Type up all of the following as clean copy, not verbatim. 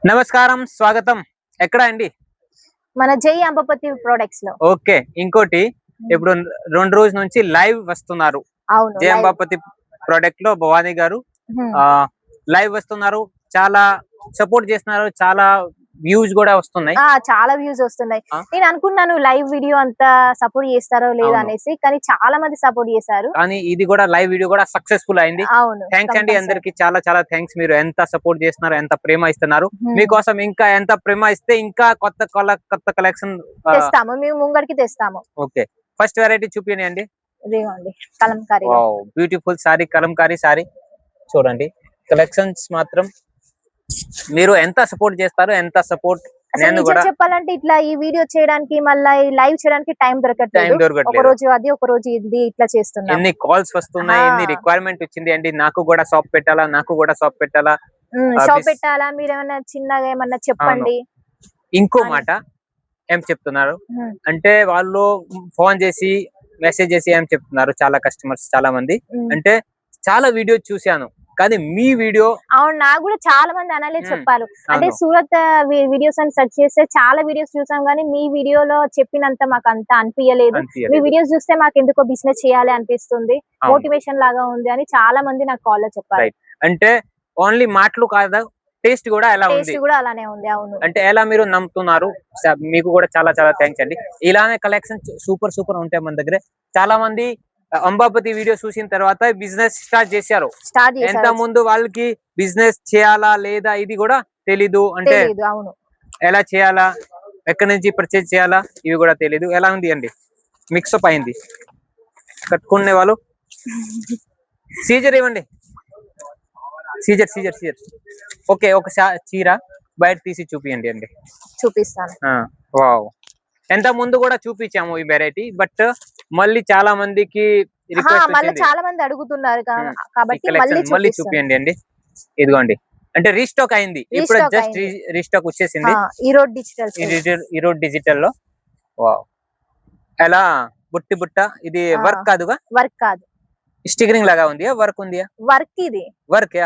నమస్కారం, స్వాగతం. ఎక్కడ అండి? మన జై అంబపతి ప్రొడక్ట్స్ లో. ఓకే. ఇంకోటి ఇప్పుడు 2 రోజుల నుంచి లైవ్ వస్తున్నారు. అవును, జై లైవ్. అంబపతి ప్రొడక్ట్ లో భవానీ గారు లైవ్ వస్తున్నారు. చాలా సపోర్ట్ చేస్తున్నారు. చాలా వ్యూస్ కూడా వస్తున్నాయి. చాలా వ్యూస్ వస్తున్నాయి. ఆ, నేను అనుకున్నాను లైవ్ వీడియో అంతా సపోర్ట్ చేస్తారో లేదా అవును. అనేసి, కానీ చాలా మంది సపోర్ట్ చేశారు. కానీ ఇది కూడా లైవ్ వీడియో కూడా సక్సెస్ఫుల్ అయింది. అవును, థ్యాంక్స్ అండి కంపల్సరీ. అందరికి. చాలా చాలా థ్యాంక్స్. మీరు ఎంత సపోర్ట్ చేస్తున్నారు, ఎంత ప్రేమ ఇస్తున్నారు. మీకోసం ఇంకా ఎంత ప్రేమ ఇస్తే ఇంకా కొత్త కలెక్షన్ తెస్తాము, మేము ముంగడికి తెస్తాము. ఓకే. ఫస్ట్ వెరైటీ చూపియండి. ఇదిగోండి, కలంకారీ. బ్యూటిఫుల్ సారీ, కలంకారీ సారీ. చూడండి కలెక్షన్స్ మాత్రం మీరు ఎంత సపోర్ట్ చేస్తారో, ఎంత సపోర్ట్ అసలు నేను నిజం కూడా చెప్పాలంటే ఇట్లా ఈ వీడియో చేయడానికి మళ్ళీ ఈ లైవ్ చేయడానికి టైం టైం దొరకట్లేదు. ఒక దొరకట్లేదు. రోజు అది, ఒక రోజు ఇది, ఇట్లా చేస్తున్నాం. ఎన్ని కాల్స్ వస్తున్నాయి, ఎన్ని రిక్వైర్మెంట్ వచ్చింది అండి. నాకు కూడా షాప్ పెట్టాలా, నాకు కూడా షాప్ పెట్టాలా, షాప్ పెట్టాలా, మీరు ఏమన్నా చిన్నగా ఏమన్నా చెప్పండి. ఇంకో మాట ఏం చెప్తున్నారు అంటే, వాళ్ళు ఫోన్ చేసి మెసేజ్ చేసి ఏం చెప్తున్నారు, చాలా కస్టమర్స్ చాలా మంది అంటే, చాలా వీడియో చూశాను కానీ మీ వీడియో. అవును, నాకు కూడా చాలా మంది అనలే చెప్పారు. అంటే అవును. సూరత్ వీడియోస్ అని సెర్చ్ చేస్తే చాలా వీడియోస్ చూసాం, కానీ మీ వీడియోలో చెప్పినంత మాకు అంత అనిపించలేదు. మీ వీడియోస్ చూస్తే మాకు ఎందుకో బిజినెస్ చేయాలి అనిపిస్తుంది, అవును. మోటివేషన్ లాగా ఉంది అని చాలా మంది నాకు కాల్ లో చెప్పారు. రైట్. అంటే ఓన్లీ మాటలు కాదు, టేస్ట్ కూడా ఎలా ఉంది, టేస్ట్ కూడా అలానే ఉంది. అవును, అంటే ఎలా మీరు నమ్ముతున్నారు. మీకు కూడా చాలా చాలా థ్యాంక్స్ అండి. ఇలానే కలెక్షన్ సూపర్ సూపర్ ఉంటాయి మన దగ్గర. చాలా మంది అంబాపతి వీడియో చూసిన తర్వాత బిజినెస్ స్టార్ట్ చేశారు. ఎంత ముందు వాళ్ళకి బిజినెస్ చేయాలా లేదా ఇది కూడా తెలీదు. అంటే తెలీదు. అవును, ఎలా చేయాలా, ఎక్కడి నుంచి పర్చేజ్ చేయాలా ఇవి కూడా తెలీదు. ఎలా ఉంది అండి, మిక్సప్ అయింది. కట్టుకునే వాళ్ళు సీజర్ ఇవ్వండి. Scissor okay. ఒక చీర బయట తీసి చూపియండి అండి. చూపిస్తాను. వావ్. ఎంత ముందు కూడా చూపించాము ఈ వెరైటీ, బట్ మళ్ళీ చాలా మందికి రిక్వెస్ట్ మళ్ళీ వచ్చింది. చాలా మంది అడుగుతున్నారు కాబట్టి మళ్ళీ చూపియండి అండి. ఇదిగోండి, అంటే రీస్టాక్ అయింది ఇప్పుడు, జస్ట్ రీస్టాక్ వచ్చేసింది ఈరోడ్ డిజిటల్ లో. వావ్. ఎలా బుట్ట ఇది వర్క్ కాదుగా? వర్క్ కాదు, స్టికరింగ్ లాగా ఉంది. వర్క్ ఉంది. వర్క్ ఇది వర్క్.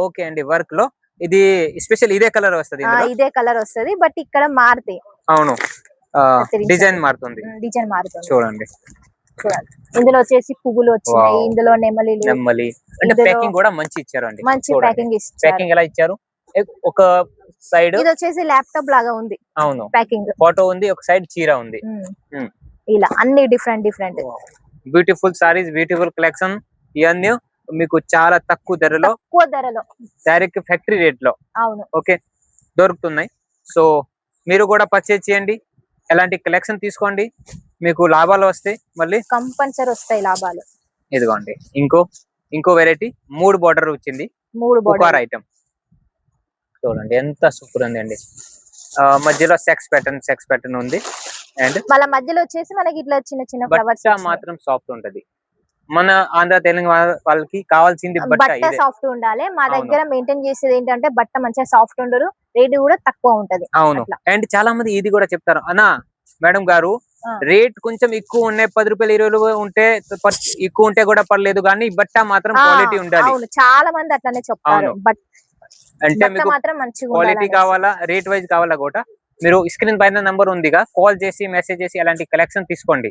ఓకే అండి. వర్క్ లో ఇది స్పెషల్ ఇదే కలర్ వస్తుంది. ఇదే కలర్ వస్తుంది, బట్ ఇక్కడ మారుతాయి. అవును, డిజైన్ మారుతుంది. చూడండి. ఇందులో వచ్చేసి పువ్వులు వచ్చినాయి, ఇందులో నెమలి. అంటే ప్యాకింగ్ కూడా మంచి ఇచ్చారు అండి. మంచి ప్యాకింగ్ ఇచ్చారు. ప్యాకింగ్ ఎలా ఇచ్చారు? ఒక సైడ్ ఇది వచ్చేసి ల్యాప్టాప్ లాగా ఉంది. అవును, ప్యాకింగ్ ఫోటో ఉంది, ఒక సైడ్ చీర ఉంది. ఇలా అన్ని different beautiful saris, beautiful collection. ఇవన్నీ మీకు చాలా తక్కువ ధరలో డైరెక్ట్ ఫ్యాక్టరీ రేట్ లో ఓకే దొరుకుతున్నాయి. సో మీరు కూడా పర్చేజ్ చేయండి, ఎలాంటి కలెక్షన్ తీసుకోండి, మీకు లాభాలు వస్తాయి. మళ్ళీ కంపల్సరీ వస్తాయి లాభాలు. ఇదిగోండి ఇంకో వెరైటీ 3 బార్డర్ వచ్చింది. 3 బార్డర్ ఐటమ్ చూడండి ఎంత సూపర్ ఉంది అండి. మధ్యలో సెక్స్ ప్యాటర్న్ ఉంది. అండ్ వాళ్ళ మధ్యలో వచ్చేసి మనకి ఇట్లా చిన్న ఫ్లవర్స్ మాత్రం సాఫ్ట్ ఉంటది. మన ఆంధ్ర తెలంగాణ వాళ్ళకి కావాల్సింది బట్ట సాఫ్ట్ ఉండాలి. మా దగ్గర మెయింటైన్ చేసేది ఏంటంటే బట్ట మంచిగా సాఫ్ట్ ఉండరు, రేట్ కూడా తక్కువ ఉంటది. అవును. అండ్ చాలా మంది ఇది కూడా చెప్తారు, అన్నా మేడం గారు రేట్ కొంచెం ఎక్కువ ఉన్నాయి, 10 రూపాయలు 20 రూపాయలు ఉంటే ఎక్కువ ఉంటే కూడా పర్లేదు, కానీ బట్ట మాత్రం క్వాలిటీ ఉండాలి. అవును, చాలా మంది అట్లానే చెప్తారు. అంటే మీకు క్వాలిటీ కావాలా, రేట్ వైజ్ కావాలా కూడా మీరు స్క్రీన్ పైన నంబర్ ఉందిగా, కాల్ చేసి మెసేజ్ చేసి అలాంటి కలెక్షన్ తీసుకోండి.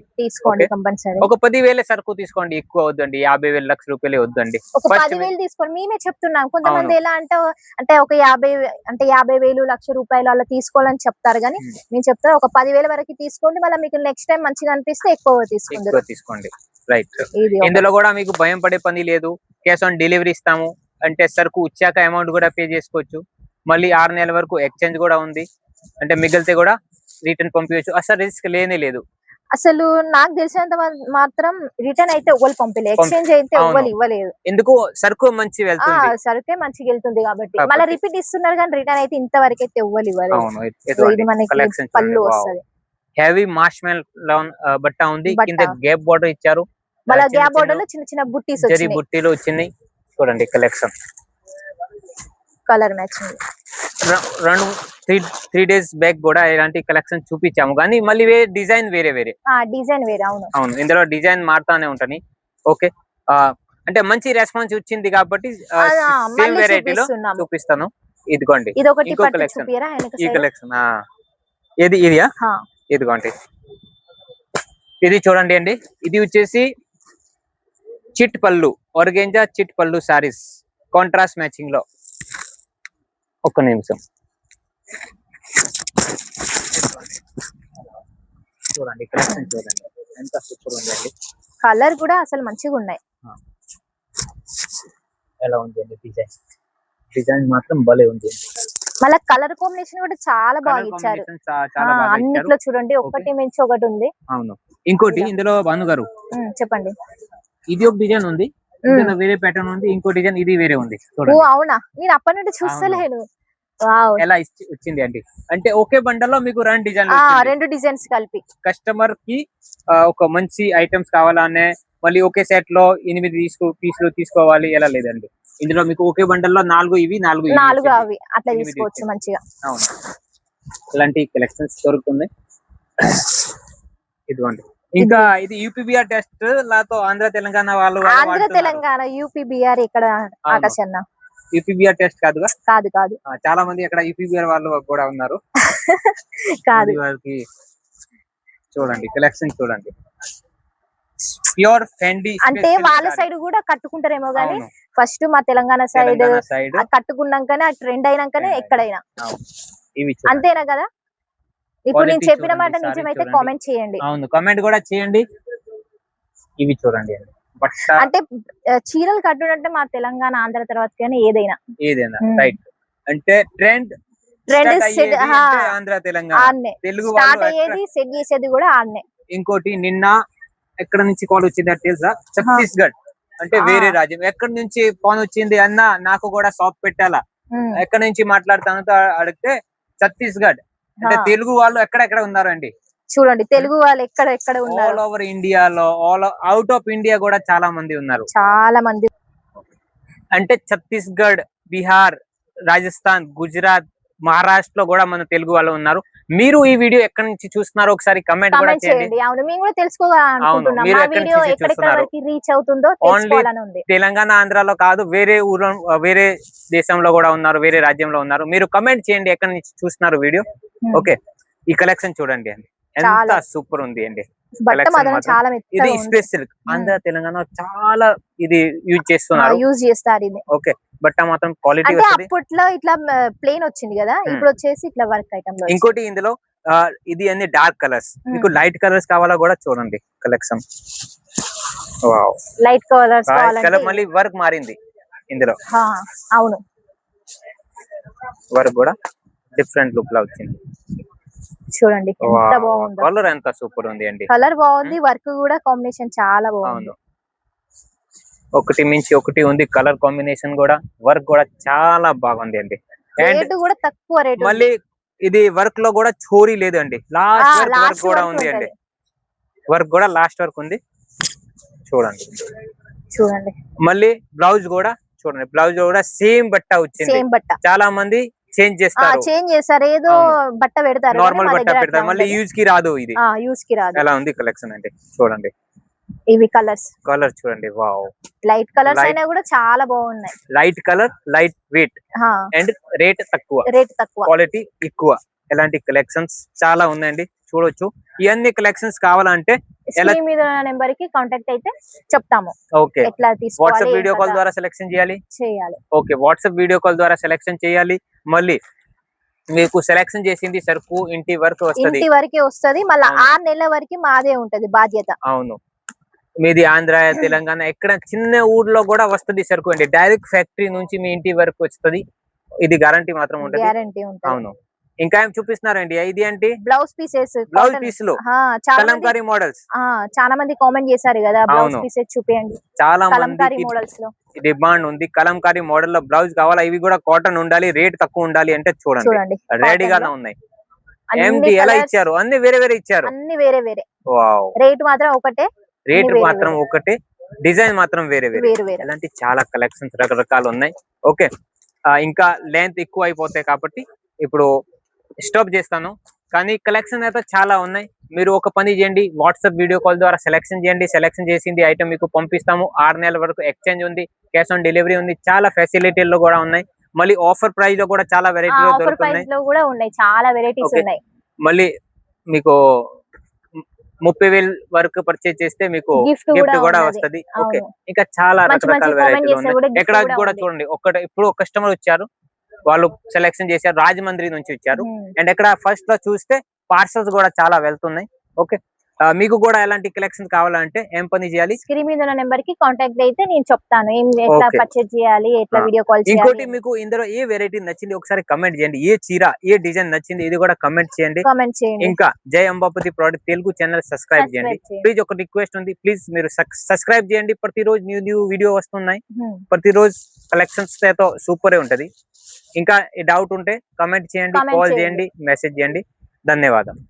కంపల్సరీ. ఒక 10,000 సరుకు తీసుకోండి, ఎక్కువ వద్దండి. 50,000 లక్ష రూపాయలు వద్దండి. ఒక 10,000 తీసుకోండి. మేమే చెప్తున్నాం. కొంతమంది ఎలా అంటే ఒక 50,000 లక్ష రూపాయలు అలా తీసుకోవాలని చెప్తారు, కానీ నేను చెప్తాను ఒక 10,000 వరకు తీసుకోండి. మళ్ళీ మీకు నెక్స్ట్ టైం మంచిగా అనిపిస్తే ఎక్కువ తీసుకోండి. రైట్. ఇందులో కూడా మీకు భయం పడే పని లేదు. క్యాష్ ఆన్ డెలివరీ ఇస్తాము. అంటే సరుకు వచ్చాక అమౌంట్ కూడా పే చేసుకోవచ్చు. మళ్ళీ 6 నెలల వరకు ఎక్స్చేంజ్ కూడా ఉంది. అంటే మిగిలితే కూడా రిటర్న్ పంపించవచ్చు. అసలు రిస్క్ లేనే లేదు. అసలు నాకు తెలిసినంత మాత్రం రిటర్న్ అయితే ఎవరు పంపలేదు, ఎక్స్చేంజ్ అయితే ఎవరు ఇవ్వలేదు. ఎందుకు? సరుకు మంచి వెళ్తుంది, సరుకే మంచిగా వెళ్తుంది కాబట్టి. మళ్ళీ రిపీట్ ఇస్తున్నారు, కానీ రిటర్న్ అయితే ఇంతవరకు అయితే ఎవరు ఇవ్వలేదు. ఇది మనకి పళ్ళు వస్తుంది. హెవీ మార్ష్మెల్ బట్ట ఉంది. కింద గ్యాప్ బోర్డర్ ఇచ్చారు. మళ్ళీ గ్యాప్ బోర్డర్ లో చిన్న బుట్టీస్ వచ్చాయి, బుట్టీలు వచ్చినాయి. చూడండి collection, colour matching. 3 days back కూడా ఇలాంటి కలెక్షన్ చూపించాము, కానీ మళ్ళీ డిజైన్ వేరే. అవును, ఇందులో డిజైన్ మారుతానే ఉంటాయి. ఓకే. అంటే మంచి రెస్పాన్స్ వచ్చింది కాబట్టి సేమ్ వెరైటీలో చూపిస్తాను. ఇదిగోండి ఇది ఒకటి ఇంకో పట్టు కలెక్షన్, చూపియరా వెనక ఈ side? కలెక్షన్ ఇది ఇదియా హా, ఇదిగోండి ఇది చూడండి అండి. ఇది వచ్చేసి చిట్ పళ్ళు, ఆర్గెంజా చిట్ పళ్ళు సారీస్ కాంట్రాస్ట్ మ్యాచింగ్ లో. ఒక్క నిమిషం చూడండి కలెక్షన్ చూడండి ఎంత సూపర్ ఉందండి. కలర్ కూడా అసలు మంచిగా ఉన్నాయి. ఎలా ఉందండి డిజైన్, డిజైన్ మాత్రం భలే ఉంది. మళ్ళీ కలర్ కాంబినేషన్ కూడా చాలా బాగా ఇచ్చారు. చాలా బాగా అన్నిట్లో చూడండి ఒకటి మించి ఒకటి ఉంది. అవును. ఇంకోటి ఇందులో భాను గారు చెప్పండి, ఇది ఒక డిజైన్ ఉంది, ఇందులో వేరే ప్యాటర్న్ ఉంది, ఇంకో డిజైన్ ఇది వేరే ఉంది. ఓ అవునా, నేను అప్పటి నుండి చూస్తలేను. ఎలా వచ్చింది అండి అంటే ఒకే బండల్లో మీకు రెండు డిజైన్స్ కలిపి. కస్టమర్ కి ఒక మంచి ఐటమ్స్ కావాలనే మళ్ళీ ఒకే సెట్ లో 8 పీసులు తీసుకోవాలి ఎలా లేదండి. ఇందులో మీకు ఒకే బండల్లో 4 ఇవి 4 అవి అట్లా తీసుకోవచ్చు మంచిగా. అవును, ఇలాంటి కలెక్షన్స్ దొరుకుతున్నాయి. ఇదిగోండి. ఇంకా ఇది యూపీబీఆర్ టెస్ట్ లాతో ఆంధ్ర తెలంగాణ వాళ్ళు తెలంగాణ యూపీబీఆర్ ఇక్కడ ఆకాశన్న యూపీబీఆర్ టెస్ట్ కాదుగా? కాదు చాలా మంది అక్కడ యూపీబీఆర్ వాళ్ళు కూడా ఉన్నారు. కాదు వాళ్ళకి చూడండి కలెక్షన్ చూడండి, ప్యూర్ ఫెండి అంటే వాళ్ళ సైడ్ కూడా కట్టుకుంటారేమో గానీ ఫస్ట్ మా తెలంగాణ సైడ్ కట్టుకున్నాకనే ఆ ట్రెండ్ అయినాకనే ఎక్కడైనా. అంతేనా కదా? ఇప్పుడు నేను చెప్పిన మాట నిజమైతే కామెంట్ చేయండి. అవును, కామెంట్ కూడా చేయండి. ఇవి చూడండి అంటే చీరలు కట్టుడంటే మా తెలంగాణ ఆంధ్ర తర్వాత ఏదైనా రైట్ అంటే ట్రెండ్ ఆంధ్ర తెలంగాణ తెలుగు స్టార్ట్ అయ్యేది సెట్ చేసేది కూడా ఆడనే. ఇంకోటి నిన్న ఎక్కడ నుంచి కాల్ వచ్చింది తెలుసా? ఛత్తీస్గఢ్ అంటే వేరే రాజ్యం. ఎక్కడి నుంచి ఫోన్ వచ్చింది అన్న, నాకు కూడా షాప్ పెట్టాలా, ఎక్కడి నుంచి మాట్లాడతాను అడిగితే ఛత్తీస్గఢ్ అంటే తెలుగు వాళ్ళు ఎక్కడెక్కడ ఉన్నారండి చూడండి. తెలుగు వాళ్ళు ఎక్కడ ఉన్నారు, ఆల్ ఓవర్ ఇండియాలో, అవుట్ ఆఫ్ ఇండియా కూడా చాలా మంది ఉన్నారు. చాలా మంది అంటే ఛత్తీస్గఢ్, బీహార్, రాజస్థాన్, గుజరాత్, మహారాష్ట్రలో కూడా మన తెలుగు వాళ్ళు ఉన్నారు. మీరు ఈ వీడియో ఎక్కడి నుంచి చూస్తున్నారో ఒకసారి కమెంట్ కూడా చేయండి. అవును, మేము కూడా తెలుసుకోవాలనుకుంటున్నాం. మా వీడియో ఎక్కడెక్కడ వరకు రీచ్ అవుతుందో తెలుసుకోవాలని ఉంది. తెలంగాణ ఆంధ్రాలో కాదు, వేరే ఊరు వేరే దేశంలో కూడా ఉన్నారు, వేరే రాజ్యంలో ఉన్నారు. మీరు కమెంట్ చేయండి ఎక్కడి నుంచి చూస్తున్నారు వీడియో. ఓకే, ఈ కలెక్షన్ చూడండి అండి ఎంత సూపర్ ఉంది అండి. ఇది స్పెషల్ ఆంధ్ర తెలంగాణ చాలా ఇది యూజ్ చేస్తారు ఇది. ఓకే, బట్ట మాత్రం క్వాలిటీ అప్పట్లో ఇట్లా ప్లేన్ వచ్చింది కదా, ఇప్పుడు వచ్చేసి ఇట్లా వర్క్ ఐటమ్. ఇంకోటి ఇందులో ఇది అన్ని డార్క్ కలర్స్, మీకు లైట్ కలర్స్ కావాలా కూడా చూడండి కలెక్షన్. లైట్ కలర్స్ కలర్ మళ్ళీ వర్క్ మారింది ఇందులో. అవును, వర్క్ కూడా డిఫరెంట్ లుక్ లా వచ్చింది. చూడండి ఎంత బాగుంది, కలర్ ఎంత సూపర్ ఉంది అండి. కలర్ బాగుంది, వర్క్ కూడా కాంబినేషన్ చాలా బాగుంది. ఒకటి మించి ఒకటి ఉంది, కలర్ కాంబినేషన్ కూడా, వర్క్ కూడా చాలా బాగుంది అండి. రేట్ కూడా తక్కువ రేట్. మళ్ళీ ఇది వర్క్ లో కూడా చోరీ లేదు అండి, లాస్ట్ వర్క్ కూడా ఉంది అండి. వర్క్ కూడా లాస్ట్ వర్క్ ఉంది చూడండి. మళ్ళీ బ్లౌజ్ కూడా చూడండి, బ్లౌజ్ కూడా సేమ్ బట్ట వచ్చింది. చాలా మంది చేంజ్ చేస్తారు, ఏదో బట్ట పెడతారు, నార్మల్ బట్ట పెడతారు, మళ్ళీ యూజ్ కి రాదు. ఇది ఎలా ఉంది కలెక్షన్ అంటే చూడండి. ఇవి కలర్ చూడండి, వావ్, లైట్ కలర్స్ అయినా కూడా చాలా బాగున్నాయి. Light colour, light weight and rate తక్కువ, క్వాలిటీ ఎక్కువ. ఎలాంటి కలెక్షన్స్ చాలా ఉన్నాయండి, చూడొచ్చు. ఇవన్నీ కలెక్షన్స్ కావాలంటే మీద నెంబర్ కి కాంటాక్ట్ అయితే చెప్తాము. ఓకే, వాట్సాప్ వీడియో కాల్ ద్వారా సెలెక్షన్ చేయాలి. ఓకే, వాట్సాప్ వీడియో కాల్ ద్వారా సెలెక్షన్ చేయాలి. మళ్ళీ మీకు సెలెక్షన్ చేసింది సరుకు ఇంటి వరకు వస్తుంది. మళ్ళీ 6 నెలల వరకు మాదే ఉంటది బాధ్యత. అవును, మీది ఆంధ్ర తెలంగాణ ఎక్కడ చిన్న ఊర్లో కూడా వస్తుంది సరుకు అండి. డైరెక్ట్ ఫ్యాక్టరీ నుంచి మీ ఇంటి వరకు వస్తుంది. ఇది గ్యారంటీ మాత్రం ఉంటుంది. అవును, ఇంకా ఏం చూపిస్తున్నారండి? ఇది ఏంటి? బ్లౌజ్ పీసెస్, బ్లౌజ్ పీసులు, కలంకారీ మోడల్స్. చాలా మంది కామెంట్ చేశారు కదా, బ్లౌజ్ పీసెస్ చూపియండి. చాలా మంది మోడల్స్ లో డిమాండ్ ఉంది. కలంకారీ మోడల్ లో బ్లౌజ్ కావాలా, ఇవి కూడా కాటన్ ఉండాలి, రేట్ తక్కువ ఉండాలి అంటే చూడండి రెడీగానే ఉన్నాయి. ఏంటి ఎలా ఇచ్చారు? అన్ని వేరే వేరే ఇచ్చారు, అన్ని వేరే వేరే. రేట్ మాత్రం ఒకటే, డిజైన్ మాత్రం వేరే వేరే. అలాంటి చాలా కలెక్షన్స్ రకరకాలు ఉన్నాయి. ఓకే, ఇంకా లెంత్ ఎక్కువ అయిపోతాయి కాబట్టి ఇప్పుడు స్టాప్ చేస్తాను, కానీ కలెక్షన్ అయితే చాలా ఉన్నాయి. మీరు ఒక పని చేయండి, వాట్సాప్ వీడియో కాల్ ద్వారా సెలెక్షన్ చేయండి. సెలెక్షన్ చేసింది ఐటమ్ మీకు పంపిస్తాము. 6 నెలల వరకు ఎక్స్చేంజ్ ఉంది, క్యాష్ ఆన్ డెలివరీ ఉంది, చాలా ఫెసిలిటీలు కూడా ఉన్నాయి. మళ్ళీ ఆఫర్ ప్రైస్ లో కూడా చాలా వెరైటీలు ఆఫర్ దొరుకుతున్నాయి. ప్రైస్ లో కూడా ఉన్నాయి, చాలా వెరైటీస్ Okay. ఉన్నాయి. మళ్ళీ మీకు 30,000 వరకు పర్చేజ్ చేస్తే మీకు గిఫ్ట్ గిఫ్ట్ కూడా ఉన్నది. వస్తది. ఓకే, అవును. ఇంకా చాలా మంచి రకరకాల మంచి కామెంట్ వెరైటీలు చేస్తే ఉన్నాయి. కూడా gift ఎక్కడ కూడా కూడా ఉంది. చూడండి, ఇప్పుడు ఒక కస్టమర్ వచ్చారు, వాళ్ళు సెలెక్షన్ చేశారు, రాజమండ్రి నుంచి వచ్చారు. ఉమ్. అండ్ ఇక్కడ ఫస్ట్ లో చూస్తే పార్సల్స్ కూడా చాలా వెళ్తున్నాయి. ఓకే, మీకు కూడా ఎలాంటి కలెక్షన్ కావాలంటే ఏం పని చేయాలి? స్క్రీన్ మీద ఉన్న నెంబర్ కి కాంటాక్ట్ అయితే నేను చెప్తాను ఎట్లా Okay. పర్చేజ్ చేయాలి, ఎట్లా వీడియో కాల్ ఇంకోటి చేయాలి. మీకు ఇందులో ఏ వెరైటీ నచ్చింది ఒకసారి కమెంట్ చేయండి. ఏ చీర, ఏ డిజైన్ నచ్చింది ఇది కూడా కమెంట్ చేయండి. కామెంట్ చేయండి. ఇంకా జై Ambapathi product Telugu channel subscribe చేయండి. ప్లీజ్ ఒక రిక్వెస్ట్ ఉంది, ప్లీజ్ మీరు సబ్స్క్రైబ్ చేయండి. ప్రతిరోజు న్యూ వీడియో వస్తున్నాయి, ప్రతిరోజు కలెక్షన్స్ తో సూపర్ ఉంటది. ఇంకా డౌట్ ఉంటే కమెంట్ చేయండి, కాల్ చేయండి, మెసేజ్ చేయండి. ధన్యవాదాలు.